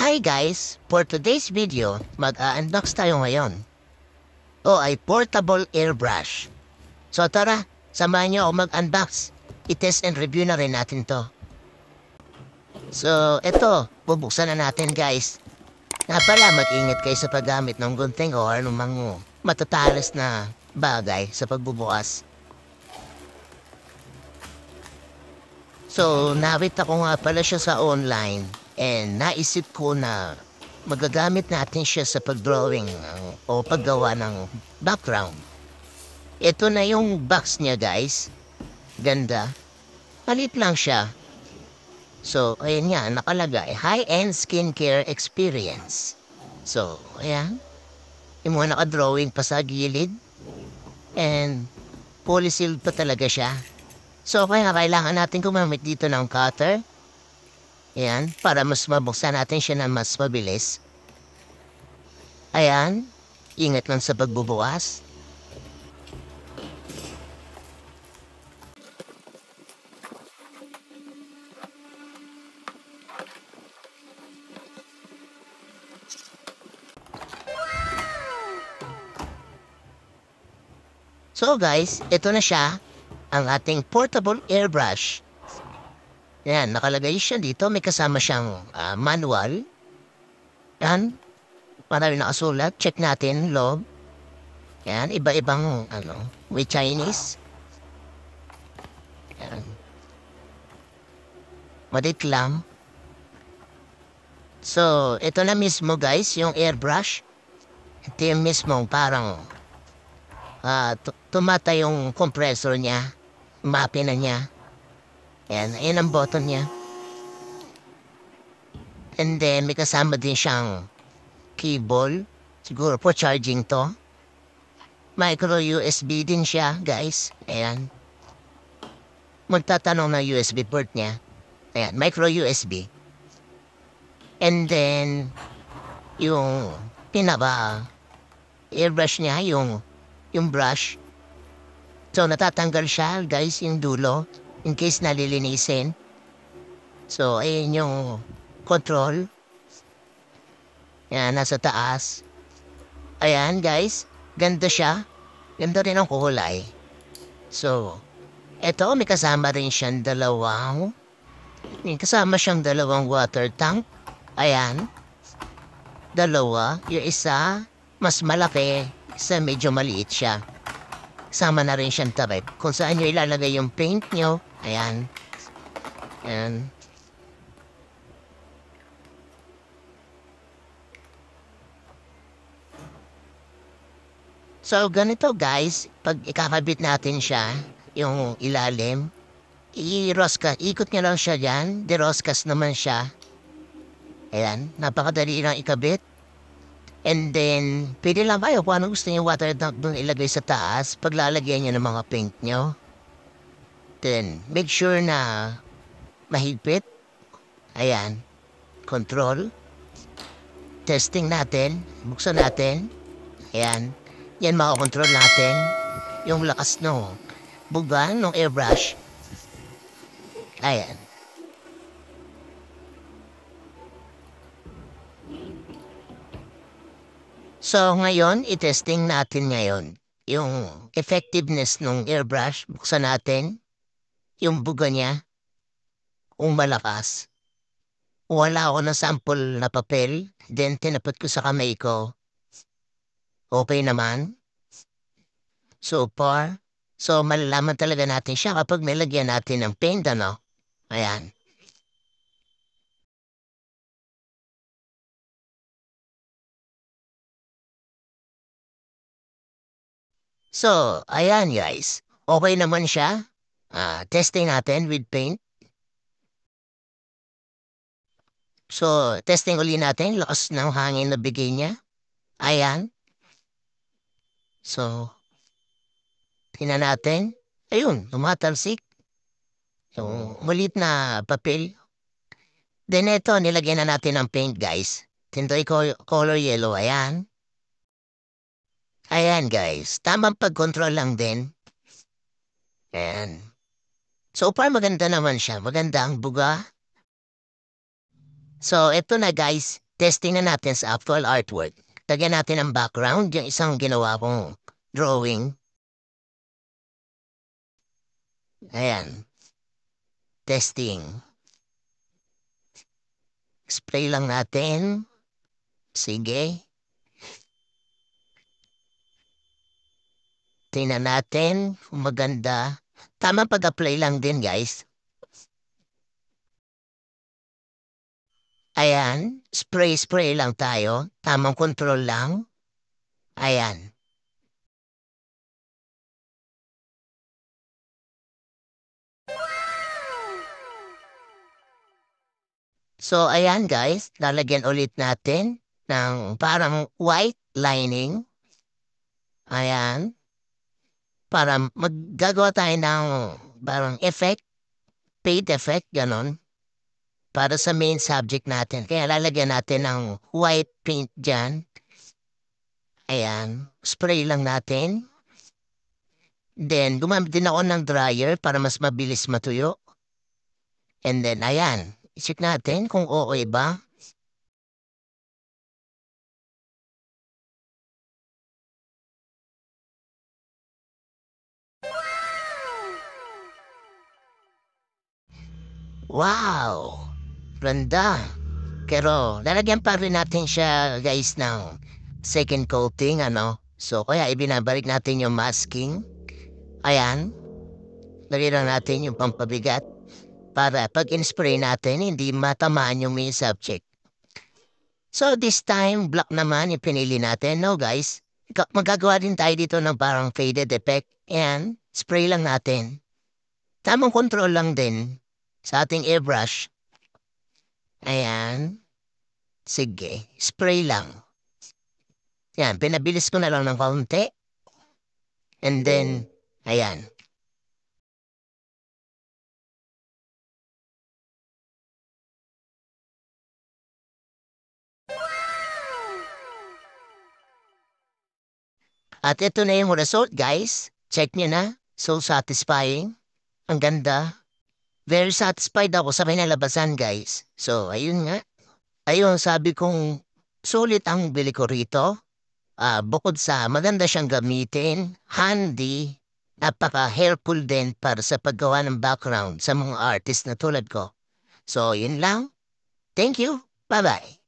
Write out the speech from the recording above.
Hi guys! For today's video, mag-unbox tayo ngayon. Ay portable airbrush. So tara, samahan niyo ako mag-unbox. I-test and review na rin natin to. So, eto, bubuksan na natin guys. Nga pala, mag-ingat kayo sa paggamit ng gunting o anumang matatalas na bagay sa pagbubukas. So, nakita ko nga pala siya sa online. And naisip ko na magagamit natin siya sa pagdrawing o paggawa ng background. Ito na yung box niya guys. Ganda. Palit lang siya. So, ayan nga, nakalagay. High-end skincare experience. So, ayan. Yung mga nakadrawing pa sa gilid. And fully sealed pa talaga siya. So, kaya kailangan natin gumamit dito ng cutter. Ayan, para mas mabuksan natin siya na mas mabilis. Ayan, ingat lang sa pagbubukas. So guys, ito na siya, ang ating portable airbrush. Yan, nakalagay siya dito. May kasama siyang manual. Yan. Marami nakasulat. Check natin, log. Yan, iba-ibang, with Chinese. Yan. Madit lang. So, ito na mismo guys, yung airbrush. Ito yung mismo parang tumata yung compressor niya. Mapi na niya. Yan, ayan ang button niya. And then, may kasama din siyang cable. Siguro po charging to. Micro USB din siya, guys. Ayan. Magtatanong na USB port niya. Ayan, micro USB. And then, yung airbrush niya, yung brush. So, natatanggal siya, guys, yung dulo. In case nalilinisin. So, ayan yung control. Yan, nasa taas. Ayan, guys. Ganda siya. Ganda rin ang kulay. So, eto, may kasama rin siyang may kasama siyang dalawang water tank. Ayan. Dalawa. Yung isa, mas malaki. Isa medyo maliit siya. Sama na rin siyang tabip. Kung saan nyo ilalagay yung paint nyo. Ayan. Ayan. So, ganito guys. Pag ikakabit natin siya, yung ilalim, ikot nyo lang siya dyan. Deroscas naman siya. Ayan. Napakadali lang ikabit. And then, pwede lang kayo kung ano gusto niyo water tank doon ilagay sa taas paglalagyan niyo ng mga paint nyo. Then, make sure na mahigpit. Ayan. Control. Testing natin. Buksan natin. Ayan. Yan makakontrol natin. Yung lakas no buga ng airbrush. Ayan. So, ngayon, i-testing natin ngayon yung effectiveness ng airbrush. Buksan natin yung buga niya kung malakas. Wala ako ng sample na papel. Then, tinapat ko sa kamay ko. Okay naman. So far. So, malalaman talaga natin siya kapag may lagyan natin ng paint, ano? Ayan. So, ayan guys. Okay naman siya. Testing natin with paint. So, testing uli natin. Lakas ng hangin na bigay niya. Ayan. So, tingnan natin. Ayun, tumatalsik. Yung maliit na papel. Then ito, nilagyan na natin ng paint guys. Tindoy color yellow. Ayan. Ayan guys. Tamang pag-control lang din. Ayan. So far maganda naman siya. Maganda ang buga. So ito na guys. testing na natin sa actual artwork. Lagyan natin ang background, yung isang ginawa kong drawing. Ayan. Testing. Spray lang natin. Sige. Tingnan natin kung maganda. Tama pag-apply lang din, guys. Ayan. Spray lang tayo. Tamang control lang. Ayan. So, ayan guys, lalagyan ulit natin ng parang white lining. Ayan. Para maggagawa tayo ng parang effect, fade effect, ganon. Para sa main subject natin. Kaya lalagyan natin ng white paint dyan. Ayan. Spray lang natin. Then, gumamit din ako ng dryer para mas mabilis matuyo. And then, ayan. Check natin kung okay ba. Wow! Ganda. Pero lalagyan pa rin natin siya guys ng second coating ano. So kaya ibinabalik natin yung masking. Ayan. Lagyan lang natin yung pampabigat para pag in-spray natin hindi matamaan yung main subject. So this time black naman yung pinili natin. No guys. Magagawa din tayo dito ng parang faded effect. And spray lang natin. Tamang control lang din sa ating airbrush. Ayan. Sige, spray lang. Yan, pinabilis ko na lang ng kaunti. And then, ayan. At ito na yung result, guys. Check nyo na. So satisfying. Ang ganda. Very satisfied ako sa pinalabasan, guys. So, ayun nga. Ayun, sabi kong sulit ang bili ko rito. Bukod sa maganda siyang gamitin, handy, napaka-helpful din para sa paggawa ng background sa mga artist na tulad ko. So, yun lang. Thank you. Bye-bye.